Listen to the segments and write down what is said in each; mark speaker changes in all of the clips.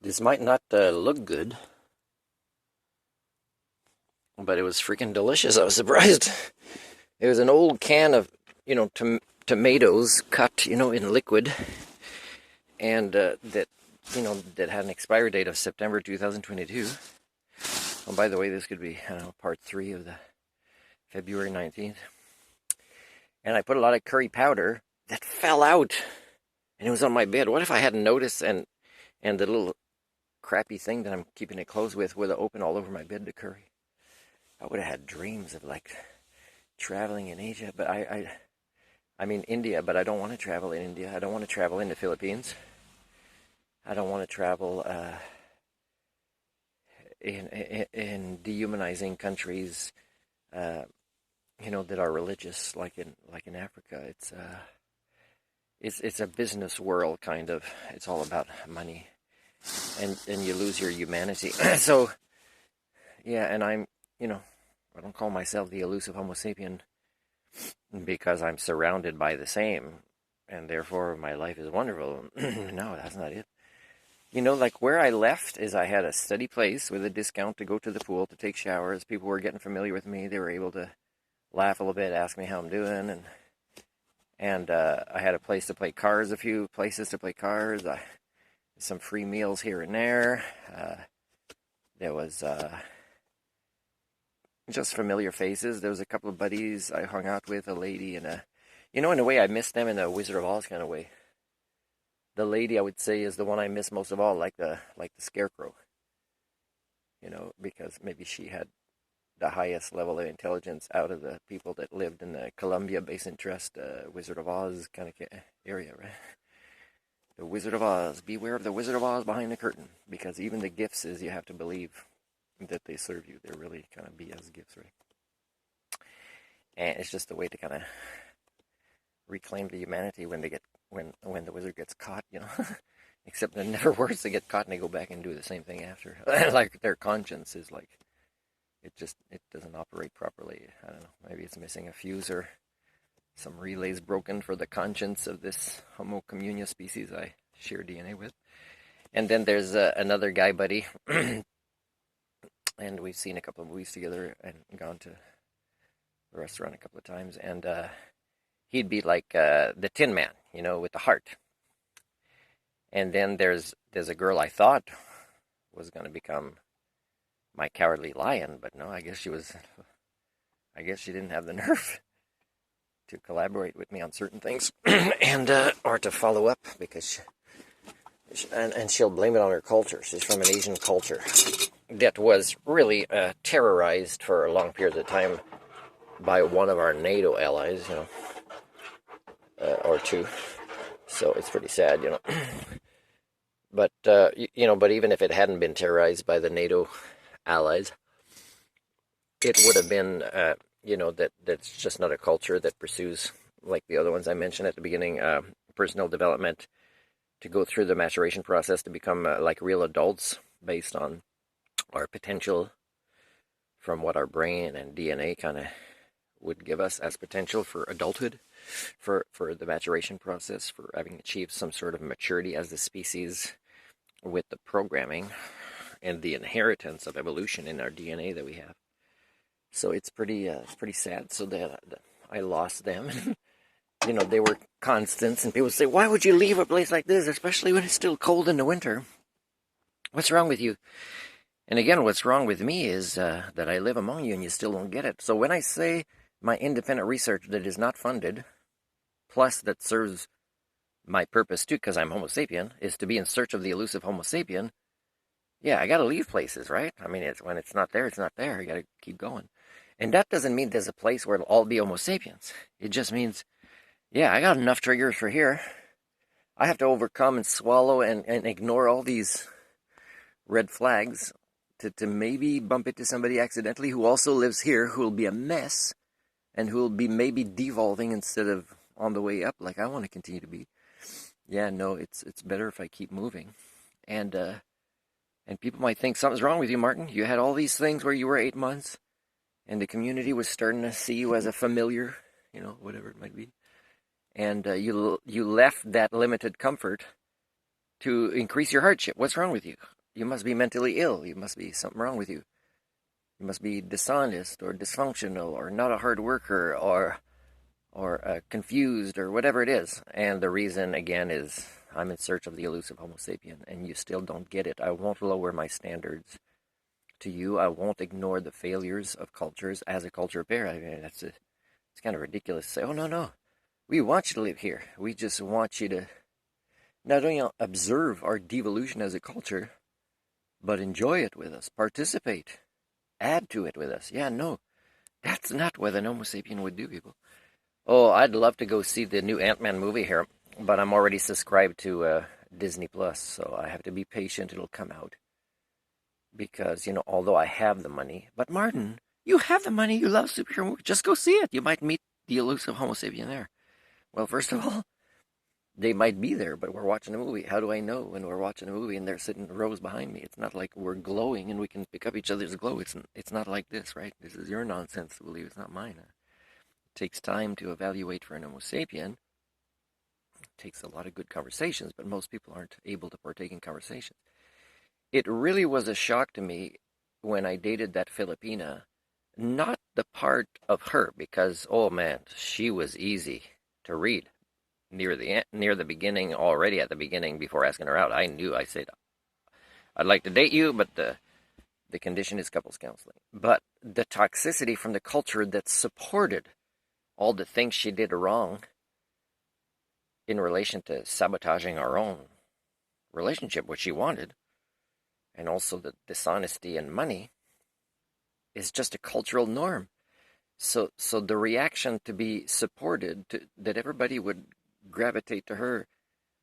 Speaker 1: This might not look good, but it was freaking delicious. I was surprised. It was an old can of, tomatoes cut, in liquid, and that had an expiry date of September 2022. Oh, by the way, this could be, part 3 of the February 19th. And I put a lot of curry powder that fell out, and it was on my bed. What if I hadn't noticed, and the little crappy thing that I'm keeping it closed with would have opened all over my bed to curry? I would have had dreams of like traveling in Asia, but I mean India, but I don't want to travel in India. I don't want to travel in the Philippines. I don't want to travel in dehumanizing countries, that are religious, like in Africa. It's a business world kind of. It's all about money, and you lose your humanity. So yeah, and I don't call myself the elusive Homo sapien because I'm surrounded by the same, and therefore my life is wonderful. No, that's not it. Like where I left is I had a steady place with a discount to go to the pool, to take showers. People were getting familiar with me. They were able to laugh a little bit, ask me how I'm doing, and I had a place to play cards, a few places to play cards. Some free meals here and there. There was just familiar faces. There was a couple of buddies I hung out with, a lady and in a way I missed them in a Wizard of Oz kind of way. The lady I would say is the one I miss most of all, like the scarecrow. Because maybe she had the highest level of intelligence out of the people that lived in the Columbia Basin Trust, Wizard of Oz kind of area, right? The Wizard of Oz. Beware of the Wizard of Oz behind the curtain, because even the gifts is you have to believe that they serve you. They're really kind of BS gifts, right? And it's just a way to kind of reclaim the humanity when the wizard gets caught, Except it never works. They get caught and they go back and do the same thing after. Like their conscience is like, it doesn't operate properly. I don't know. Maybe it's missing a fuse, or some relays broken for the conscience of this Homo communia species I share DNA with. And then there's another guy buddy, and we've seen a couple of movies together and gone to the restaurant a couple of times. And he'd be like the Tin Man, with the heart. And then there's a girl I thought was going to become my cowardly lion, but no, I guess she didn't have the nerve to collaborate with me on certain things, and or to follow up, because and she'll blame it on her culture. She's from an Asian culture that was really terrorized for a long period of time by one of our NATO allies, or two. So it's pretty sad, But but even if it hadn't been terrorized by the NATO allies, it would have been, that's just not a culture that pursues, like the other ones I mentioned at the beginning, personal development, to go through the maturation process to become like real adults based on our potential from what our brain and DNA kind of would give us as potential for adulthood, for the maturation process, for having achieved some sort of maturity as a species with the programming and the inheritance of evolution in our DNA that we have. So it's pretty sad. So that I lost them. They were constants, and people say, "Why would you leave a place like this, especially when it's still cold in the winter? What's wrong with you?" And again, what's wrong with me is that I live among you and you still don't get it. So when I say my independent research that is not funded, plus that serves my purpose too, because I'm Homo sapien, is to be in search of the elusive Homo sapien. Yeah, I got to leave places, right? I mean, when it's not there, it's not there. You got to keep going. And that doesn't mean there's a place where it'll all be Homo sapiens. It just means, yeah, I got enough triggers for here. I have to overcome and swallow and ignore all these red flags to maybe bump into somebody accidentally who also lives here, who will be a mess, and who will be maybe devolving instead of on the way up like I want to continue to be. Yeah, no, it's better if I keep moving. And people might think something's wrong with you, Martin. You had all these things where you were 8 months, and the community was starting to see you as a familiar, whatever it might be. And you left that limited comfort to increase your hardship. What's wrong with you? You must be mentally ill. You must be something wrong with you. You must be dishonest or dysfunctional or not a hard worker or confused or whatever it is. And the reason, again, is I'm in search of the elusive Homo sapien, and you still don't get it. I won't lower my standards to you. I won't ignore the failures of cultures as a culture bear. I mean, it's kind of ridiculous to say, oh, no. We want you to live here. We just want you to not only observe our devolution as a culture, but enjoy it with us, participate, add to it with us. Yeah, no, that's not what an Homo sapien would do, people. Oh, I'd love to go see the new Ant-Man movie here, but I'm already subscribed to Disney Plus, so I have to be patient. It'll come out. Because, although I have the money, but Martin, you have the money, you love superhero movies, just go see it. You might meet the elusive Homo sapien there. Well, first of all, they might be there, but we're watching a movie. How do I know when we're watching a movie and they're sitting rows behind me? It's not like we're glowing and we can pick up each other's glow. It's not like this, right? This is your nonsense to believe. It's not mine. It takes time to evaluate for an Homo sapien. It takes a lot of good conversations, but most people aren't able to partake in conversations. It really was a shock to me when I dated that Filipina, not the part of her, because, oh man, she was easy to read. Near the beginning, already at the beginning, before asking her out, I said, I'd like to date you, but the condition is couples counseling. But the toxicity from the culture that supported all the things she did wrong in relation to sabotaging our own relationship, which she wanted, and also the dishonesty and money, is just a cultural norm. So the reaction to be supported, that everybody would gravitate to her.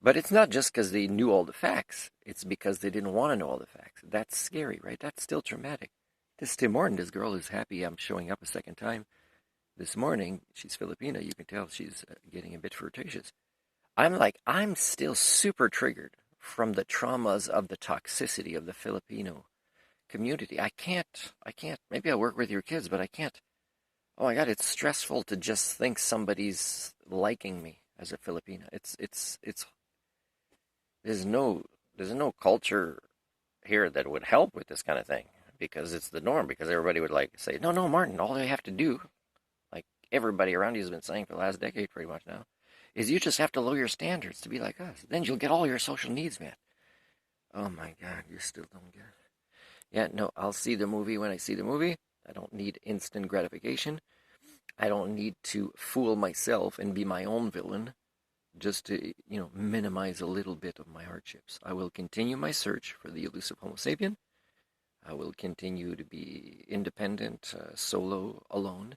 Speaker 1: But it's not just because they knew all the facts. It's because they didn't want to know all the facts. That's scary, right? That's still traumatic. This Tim Horton, this girl is happy I'm showing up a second time this morning. She's Filipina. You can tell she's getting a bit flirtatious. I'm still super triggered from the traumas of the toxicity of the Filipino community. I can't, maybe I work with your kids, but I can't. Oh my God, it's stressful to just think somebody's liking me as a Filipina. It's there's no culture here that would help with this kind of thing because it's the norm, because everybody would like say, no, Martin, all you have to do, like everybody around you has been saying for the last decade pretty much now, is you just have to lower your standards to be like us. Then you'll get all your social needs met. Oh my God, you still don't get it. Yeah, no, I'll see the movie when I see the movie. I don't need instant gratification. I don't need to fool myself and be my own villain just to, minimize a little bit of my hardships. I will continue my search for the elusive Homo sapien. I will continue to be independent, solo, alone,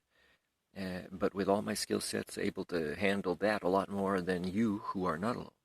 Speaker 1: but with all my skill sets, able to handle that a lot more than you who are not alone.